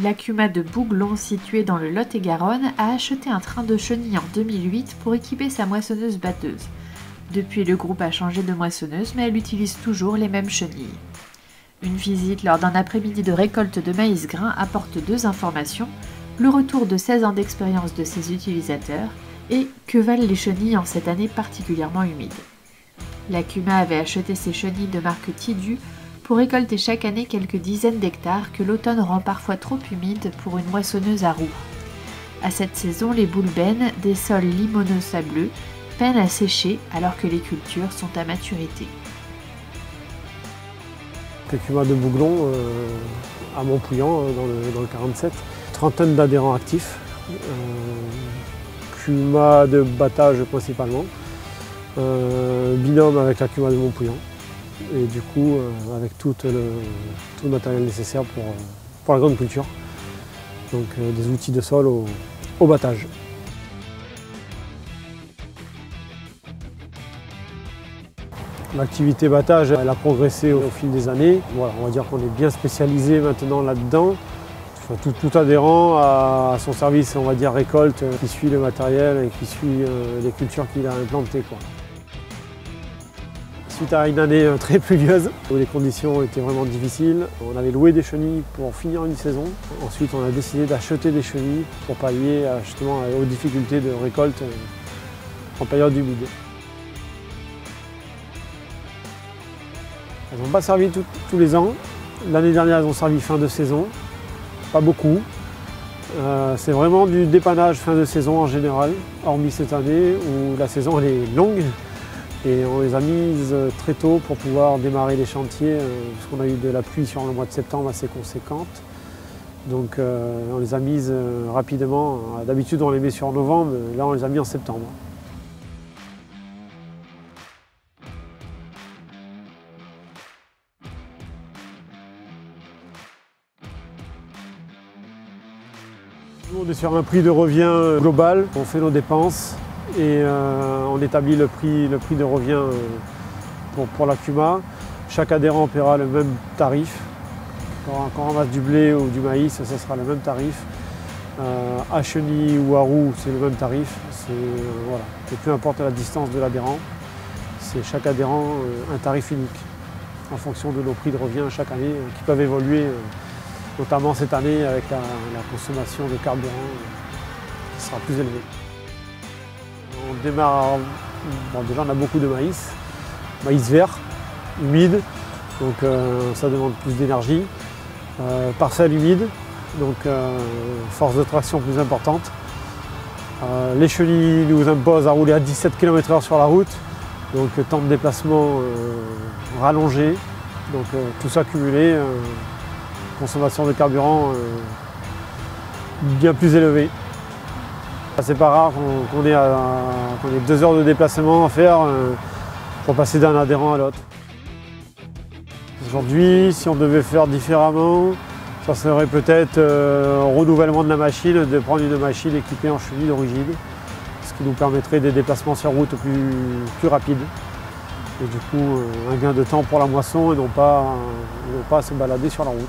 L'Acuma de Bouglon, situé dans le Lot-et-Garonne, a acheté un train de chenilles en 2008 pour équiper sa moissonneuse-batteuse. Depuis, le groupe a changé de moissonneuse, mais elle utilise toujours les mêmes chenilles. Une visite lors d'un après-midi de récolte de maïs grain apporte deux informations, le retour de 16 ans d'expérience de ses utilisateurs et que valent les chenilles en cette année particulièrement humide. L'Acuma avait acheté ses chenilles de marque Tidu pour récolter chaque année quelques dizaines d'hectares que l'automne rend parfois trop humides pour une moissonneuse à roues. À cette saison, les boules bènes, des sols limoneux sableux, peinent à sécher alors que les cultures sont à maturité. L'Acuma de Bouglon à Montpouillan, dans le 47. Trentaine d'adhérents actifs. Cuma de battage principalement. Binôme avec l'Acuma de Montpouillan. Et du coup, avec tout le matériel nécessaire pour la grande culture. Donc des outils de sol au battage. L'activité battage, elle a progressé au fil des années. Voilà, on va dire qu'on est bien spécialisé maintenant là-dedans. Tout adhérent à son service, on va dire récolte, qui suit le matériel et qui suit les cultures qu'il a implantées, quoi. Suite à une année très pluvieuse, où les conditions étaient vraiment difficiles, on avait loué des chenilles pour finir une saison. Ensuite, on a décidé d'acheter des chenilles pour pallier justement aux difficultés de récolte en période humide. Elles n'ont pas servi tous les ans. L'année dernière, elles ont servi fin de saison. Pas beaucoup. C'est vraiment du dépannage fin de saison en général, hormis cette année où la saison elle est longue. Et on les a mises très tôt pour pouvoir démarrer les chantiers, parce qu'on a eu de la pluie sur le mois de septembre assez conséquente. Donc on les a mises rapidement. D'habitude on les met sur novembre, là on les a mis en septembre. Nous, on est sur un prix de revient global, on fait nos dépenses et on établit le prix de revient pour l'Acuma. Chaque adhérent paiera le même tarif. Quand on ramasse du blé ou du maïs, ça sera le même tarif. À chenille ou à roue, c'est le même tarif. Voilà. Et peu importe la distance de l'adhérent, c'est chaque adhérent un tarif unique en fonction de nos prix de revient chaque année qui peuvent évoluer. Notamment cette année avec la consommation de carburant qui sera plus élevée. On démarre, déjà on a beaucoup de maïs vert, humide, donc ça demande plus d'énergie. Parcelle humide, donc force de traction plus importante. Les chenilles nous imposent à rouler à 17 km/h sur la route, donc temps de déplacement rallongé, donc tout ça cumulé. Consommation de carburant bien plus élevée. C'est pas rare qu'on ait 2 heures de déplacement à faire pour passer d'un adhérent à l'autre. Aujourd'hui, si on devait faire différemment, ça serait peut-être au renouvellement de la machine, de prendre une machine équipée en chenille rigide, ce qui nous permettrait des déplacements sur route plus rapides. Et du coup, un gain de temps pour la moisson et non pas à se balader sur la route.